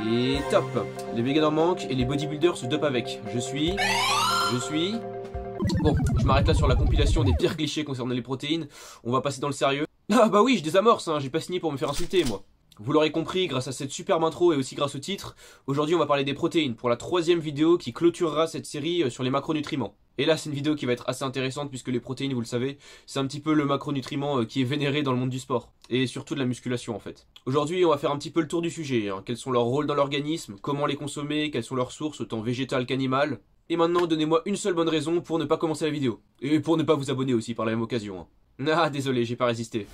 Et top. Les vegans en manquent et les bodybuilders se dopent avec. Je suis... Bon, je m'arrête là sur la compilation des pires clichés concernant les protéines. On va passer dans le sérieux. Ah bah oui, je désamorce, hein, j'ai pas signé pour me faire insulter, moi. Vous l'aurez compris, grâce à cette superbe intro et aussi grâce au titre, aujourd'hui on va parler des protéines pour la 3e vidéo qui clôturera cette série sur les macronutriments. Et là c'est une vidéo qui va être assez intéressante puisque les protéines, vous le savez, c'est un petit peu le macronutriment qui est vénéré dans le monde du sport. Et surtout de la musculation en fait. Aujourd'hui on va faire un petit peu le tour du sujet, hein. Quels sont leurs rôles dans l'organisme, comment les consommer, quelles sont leurs sources autant végétales qu'animales. Et maintenant donnez-moi une seule bonne raison pour ne pas commencer la vidéo. Et pour ne pas vous abonner aussi par la même occasion, hein. Ah désolé, j'ai pas résisté.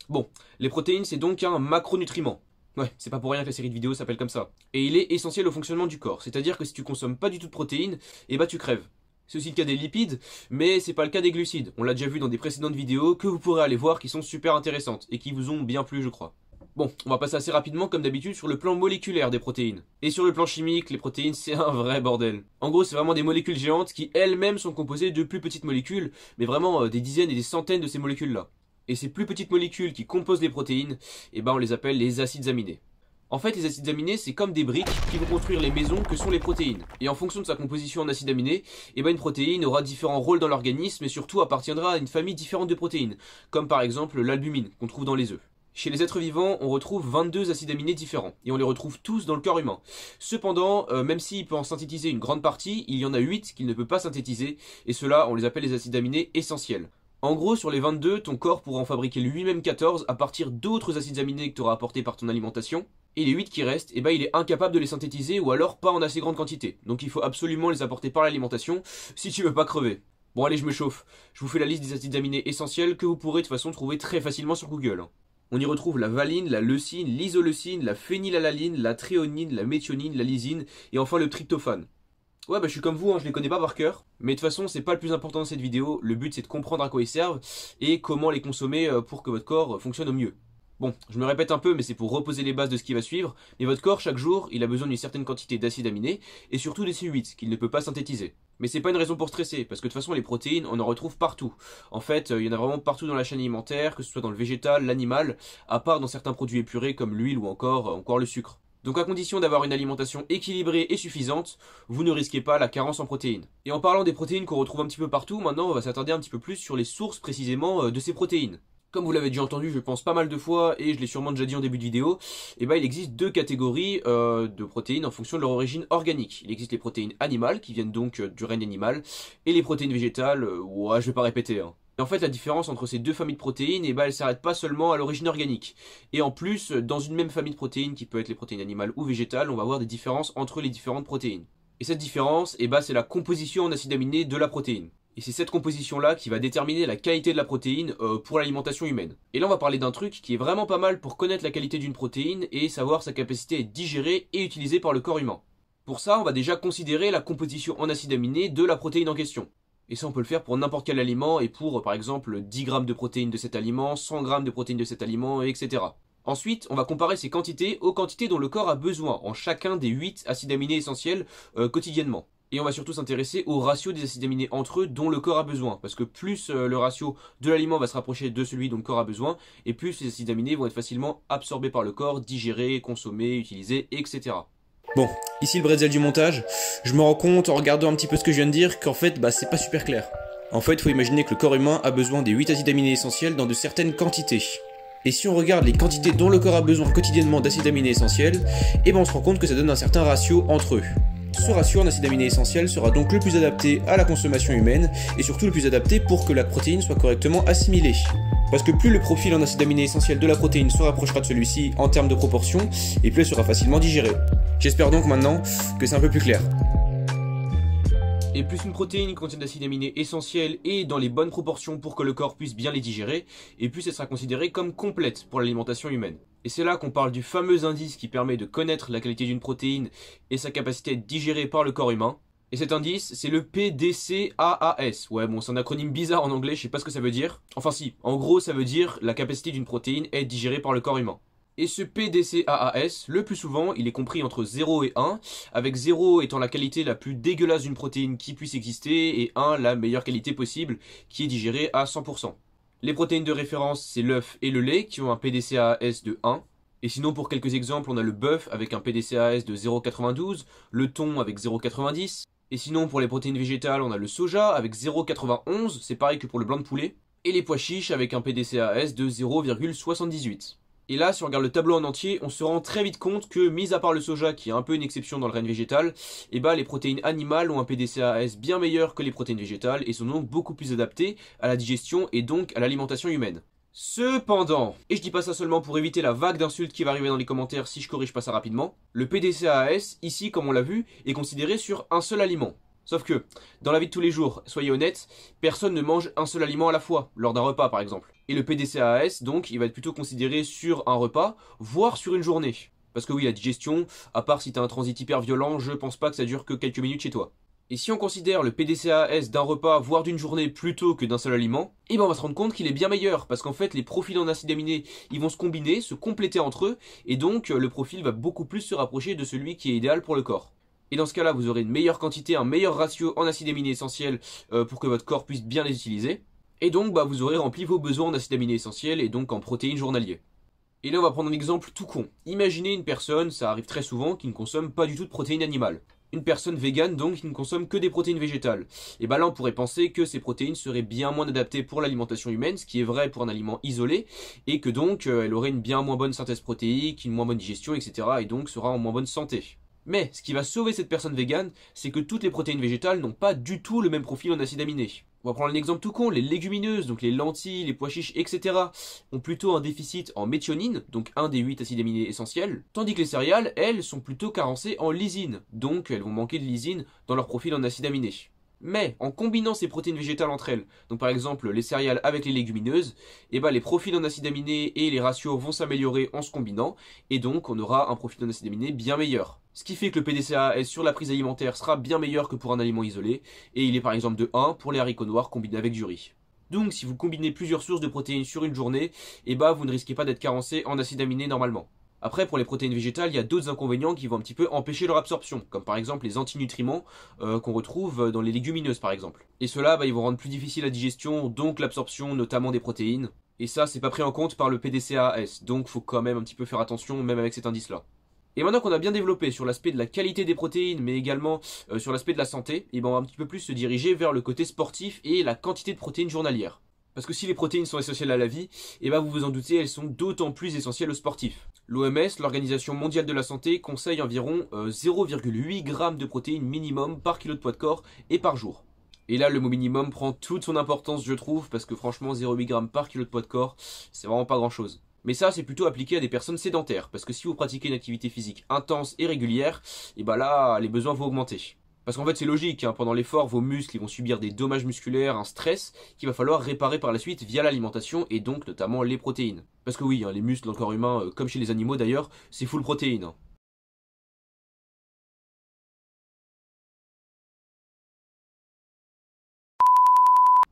Bon, les protéines c'est donc un macronutriment. Ouais, c'est pas pour rien que la série de vidéos s'appelle comme ça. Et il est essentiel au fonctionnement du corps, c'est-à-dire que si tu consommes pas du tout de protéines, et bah tu crèves. C'est aussi le cas des lipides, mais c'est pas le cas des glucides. On l'a déjà vu dans des précédentes vidéos que vous pourrez aller voir qui sont super intéressantes et qui vous ont bien plu je crois. Bon, on va passer assez rapidement comme d'habitude sur le plan moléculaire des protéines. Et sur le plan chimique, les protéines c'est un vrai bordel. En gros c'est vraiment des molécules géantes qui elles-mêmes sont composées de plus petites molécules, mais vraiment des dizaines et des centaines de ces molécules là. Et ces plus petites molécules qui composent les protéines, eh ben on les appelle les acides aminés. En fait, les acides aminés, c'est comme des briques qui vont construire les maisons que sont les protéines. Et en fonction de sa composition en acides aminés, eh ben une protéine aura différents rôles dans l'organisme et surtout appartiendra à une famille différente de protéines, comme par exemple l'albumine qu'on trouve dans les œufs. Chez les êtres vivants, on retrouve 22 acides aminés différents, et on les retrouve tous dans le corps humain. Cependant, même s'il peut en synthétiser une grande partie, il y en a 8 qu'il ne peut pas synthétiser, et ceux-là, on les appelle les acides aminés essentiels. En gros, sur les 22, ton corps pourra en fabriquer lui-même 14 à partir d'autres acides aminés que tu auras apportés par ton alimentation. Et les 8 qui restent, eh ben, il est incapable de les synthétiser ou alors pas en assez grande quantité. Donc il faut absolument les apporter par l'alimentation si tu veux pas crever. Bon allez, je me chauffe. Je vous fais la liste des acides aminés essentiels que vous pourrez de toute façon trouver très facilement sur Google. On y retrouve la valine, la leucine, l'isoleucine, la phénylalanine, la thréonine, la méthionine, la lysine et enfin le tryptophane. Ouais bah je suis comme vous, hein, je les connais pas par cœur. Mais de toute façon c'est pas le plus important dans cette vidéo. Le but c'est de comprendre à quoi ils servent et comment les consommer pour que votre corps fonctionne au mieux. Bon, je me répète un peu mais c'est pour reposer les bases de ce qui va suivre. Mais votre corps chaque jour il a besoin d'une certaine quantité d'acides aminés et surtout des C8 qu'il ne peut pas synthétiser. Mais c'est pas une raison pour stresser parce que de toute façon les protéines on en retrouve partout. En fait il y en a vraiment partout dans la chaîne alimentaire, que ce soit dans le végétal, l'animal, à part dans certains produits épurés comme l'huile ou encore le sucre. Donc à condition d'avoir une alimentation équilibrée et suffisante, vous ne risquez pas la carence en protéines. Et en parlant des protéines qu'on retrouve un petit peu partout, maintenant on va s'attarder un petit peu plus sur les sources précisément de ces protéines. Comme vous l'avez déjà entendu, je pense pas mal de fois, et je l'ai sûrement déjà dit en début de vidéo, eh ben, il existe deux catégories de protéines en fonction de leur origine organique. Il existe les protéines animales, qui viennent donc du règne animal, et les protéines végétales, ouais, je vais pas répéter, hein. Et en fait, la différence entre ces deux familles de protéines, eh ben, elle s'arrête pas seulement à l'origine organique. Et en plus, dans une même famille de protéines, qui peut être les protéines animales ou végétales, on va avoir des différences entre les différentes protéines. Et cette différence, eh ben, c'est la composition en acides aminés de la protéine. Et c'est cette composition-là qui va déterminer la qualité de la protéine pour l'alimentation humaine. Et là, on va parler d'un truc qui est vraiment pas mal pour connaître la qualité d'une protéine et savoir sa capacité à être digérée et utilisée par le corps humain. Pour ça, on va déjà considérer la composition en acides aminés de la protéine en question. Et ça, on peut le faire pour n'importe quel aliment et pour, par exemple, 10 grammes de protéines de cet aliment, 100 grammes de protéines de cet aliment, etc. Ensuite, on va comparer ces quantités aux quantités dont le corps a besoin en chacun des 8 acides aminés essentiels quotidiennement. Et on va surtout s'intéresser au ratio des acides aminés entre eux dont le corps a besoin. Parce que plus le ratio de l'aliment va se rapprocher de celui dont le corps a besoin, et plus les acides aminés vont être facilement absorbés par le corps, digérés, consommés, utilisés, etc. Bon, ici le bretzel du montage, je me rends compte en regardant un petit peu ce que je viens de dire qu'en fait c'est pas super clair. En fait il faut imaginer que le corps humain a besoin des 8 acides aminés essentiels dans de certaines quantités. Et si on regarde les quantités dont le corps a besoin quotidiennement d'acides aminés essentiels, eh ben on se rend compte que ça donne un certain ratio entre eux. Ce ratio en acides aminés essentiels sera donc le plus adapté à la consommation humaine et surtout le plus adapté pour que la protéine soit correctement assimilée. Parce que plus le profil en acides aminés essentiels de la protéine se rapprochera de celui-ci en termes de proportion, et plus elle sera facilement digérée. J'espère donc maintenant que c'est un peu plus clair. Et plus une protéine contient d'acides aminés essentiels et dans les bonnes proportions pour que le corps puisse bien les digérer, et plus elle sera considérée comme complète pour l'alimentation humaine. Et c'est là qu'on parle du fameux indice qui permet de connaître la qualité d'une protéine et sa capacité à être digérée par le corps humain. Et cet indice, c'est le PDCAAS. Ouais, bon, c'est un acronyme bizarre en anglais, je sais pas ce que ça veut dire. Enfin si, en gros, ça veut dire la capacité d'une protéine à être digérée par le corps humain. Et ce PDCAAS, le plus souvent, il est compris entre 0 et 1, avec 0 étant la qualité la plus dégueulasse d'une protéine qui puisse exister, et 1 la meilleure qualité possible, qui est digérée à 100%. Les protéines de référence, c'est l'œuf et le lait, qui ont un PDCAAS de 1. Et sinon, pour quelques exemples, on a le bœuf avec un PDCAAS de 0,92, le thon avec 0,90. Et sinon, pour les protéines végétales, on a le soja avec 0,91, c'est pareil que pour le blanc de poulet. Et les pois chiches avec un PDCAAS de 0,78. Et là, si on regarde le tableau en entier, on se rend très vite compte que, mis à part le soja, qui est un peu une exception dans le règne végétal, les protéines animales ont un PDCAAS bien meilleur que les protéines végétales et sont donc beaucoup plus adaptées à la digestion et donc à l'alimentation humaine. Cependant, et je dis pas ça seulement pour éviter la vague d'insultes qui va arriver dans les commentaires si je corrige pas ça rapidement, le PDCAAS, ici comme on l'a vu, est considéré sur un seul aliment. Sauf que, dans la vie de tous les jours, soyez honnêtes, personne ne mange un seul aliment à la fois, lors d'un repas par exemple. Et le PDCAAS, donc, il va être plutôt considéré sur un repas, voire sur une journée. Parce que oui, la digestion, à part si t'as un transit hyper violent, je pense pas que ça dure que quelques minutes chez toi. Et si on considère le PDCAAS d'un repas, voire d'une journée, plutôt que d'un seul aliment, on va se rendre compte qu'il est bien meilleur, parce qu'en fait, les profils en acides aminés, ils vont se combiner, se compléter entre eux, et donc le profil va beaucoup plus se rapprocher de celui qui est idéal pour le corps. Et dans ce cas-là, vous aurez une meilleure quantité, un meilleur ratio en acides aminés essentiels pour que votre corps puisse bien les utiliser. Et donc, vous aurez rempli vos besoins en acides aminés essentiels et donc en protéines journaliers. Et là, on va prendre un exemple tout con. Imaginez une personne, ça arrive très souvent, qui ne consomme pas du tout de protéines animales. Une personne végane, donc, qui ne consomme que des protéines végétales. Et là, on pourrait penser que ces protéines seraient bien moins adaptées pour l'alimentation humaine, ce qui est vrai pour un aliment isolé, et que donc, elle aurait une bien moins bonne synthèse protéique, une moins bonne digestion, etc., et donc sera en moins bonne santé. Mais ce qui va sauver cette personne végane, c'est que toutes les protéines végétales n'ont pas du tout le même profil en acides aminés. On va prendre un exemple tout con, les légumineuses, donc les lentilles, les pois chiches, etc. ont plutôt un déficit en méthionine, donc un des 8 acides aminés essentiels, tandis que les céréales, elles, sont plutôt carencées en lysine, donc elles vont manquer de lysine dans leur profil en acides aminés. Mais en combinant ces protéines végétales entre elles, donc par exemple les céréales avec les légumineuses, les profils en acides aminés et les ratios vont s'améliorer en se combinant, et donc on aura un profil en acides aminés bien meilleur. Ce qui fait que le PDCAAS sur la prise alimentaire sera bien meilleur que pour un aliment isolé, et il est par exemple de 1 pour les haricots noirs combinés avec du riz. Donc si vous combinez plusieurs sources de protéines sur une journée, vous ne risquez pas d'être carencé en acides aminés normalement. Après, pour les protéines végétales, il y a d'autres inconvénients qui vont un petit peu empêcher leur absorption, comme par exemple les antinutriments qu'on retrouve dans les légumineuses par exemple. Et ceux-là, ils vont rendre plus difficile la digestion, donc l'absorption notamment des protéines. Et ça, c'est pas pris en compte par le PDCAAS, donc faut quand même un petit peu faire attention, même avec cet indice-là. Et maintenant qu'on a bien développé sur l'aspect de la qualité des protéines, mais également sur l'aspect de la santé, on va un petit peu plus se diriger vers le côté sportif et la quantité de protéines journalières. Parce que si les protéines sont essentielles à la vie, vous vous en doutez, elles sont d'autant plus essentielles aux sportifs. L'OMS, l'Organisation mondiale de la santé, conseille environ 0,8 g de protéines minimum par kilo de poids de corps et par jour. Et là, le mot minimum prend toute son importance, je trouve, parce que franchement, 0,8 g par kilo de poids de corps, c'est vraiment pas grand chose. Mais ça, c'est plutôt appliqué à des personnes sédentaires, parce que si vous pratiquez une activité physique intense et régulière, là, les besoins vont augmenter. Parce qu'en fait, c'est logique, pendant l'effort, vos muscles vont subir des dommages musculaires, un stress, qu'il va falloir réparer par la suite via l'alimentation et donc notamment les protéines. Parce que oui, les muscles dans le corps humain, comme chez les animaux d'ailleurs, c'est full protéines.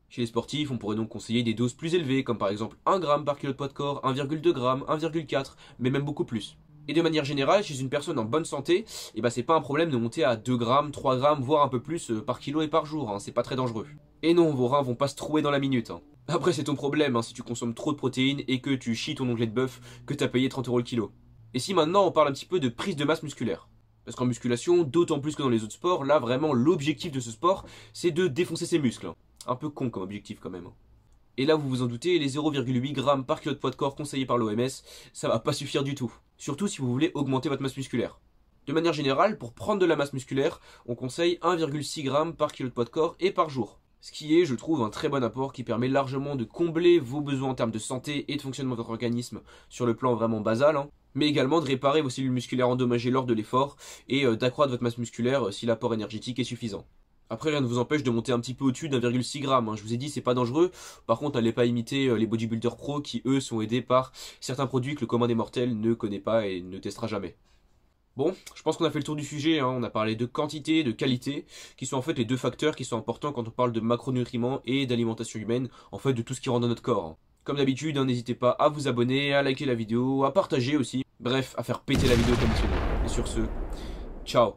Chez les sportifs, on pourrait donc conseiller des doses plus élevées, comme par exemple 1 g par kilo de poids de corps, 1,2 g, 1,4, mais même beaucoup plus. Et de manière générale, chez une personne en bonne santé, c'est pas un problème de monter à 2 grammes, 3 grammes, voire un peu plus par kilo et par jour, c'est pas très dangereux. Et non, vos reins vont pas se trouer dans la minute. Après, c'est ton problème si tu consommes trop de protéines et que tu chies ton onglet de bœuf que t'as payé 30 € le kilo. Et si maintenant on parle un petit peu de prise de masse musculaire. Parce qu'en musculation, d'autant plus que dans les autres sports, là vraiment l'objectif de ce sport, c'est de défoncer ses muscles. Un peu con comme objectif quand même. Et là, vous vous en doutez, les 0,8 g par kilo de poids de corps conseillés par l'OMS, ça va pas suffire du tout. Surtout si vous voulez augmenter votre masse musculaire. De manière générale, pour prendre de la masse musculaire, on conseille 1,6 g par kilo de poids de corps et par jour. Ce qui est, je trouve, un très bon apport qui permet largement de combler vos besoins en termes de santé et de fonctionnement de votre organisme sur le plan vraiment basal, mais également de réparer vos cellules musculaires endommagées lors de l'effort et d'accroître votre masse musculaire si l'apport énergétique est suffisant. Après, rien ne vous empêche de monter un petit peu au-dessus d'1,6 g. Je vous ai dit, c'est pas dangereux. Par contre, n'allez pas imiter les bodybuilders pro qui, eux, sont aidés par certains produits que le commun des mortels ne connaît pas et ne testera jamais. Bon, je pense qu'on a fait le tour du sujet. On a parlé de quantité, de qualité, qui sont en fait les deux facteurs qui sont importants quand on parle de macronutriments et d'alimentation humaine, en fait de tout ce qui rentre dans notre corps. Comme d'habitude, n'hésitez pas à vous abonner, à liker la vidéo, à partager aussi. Bref, à faire péter la vidéo comme Et sur ce, ciao.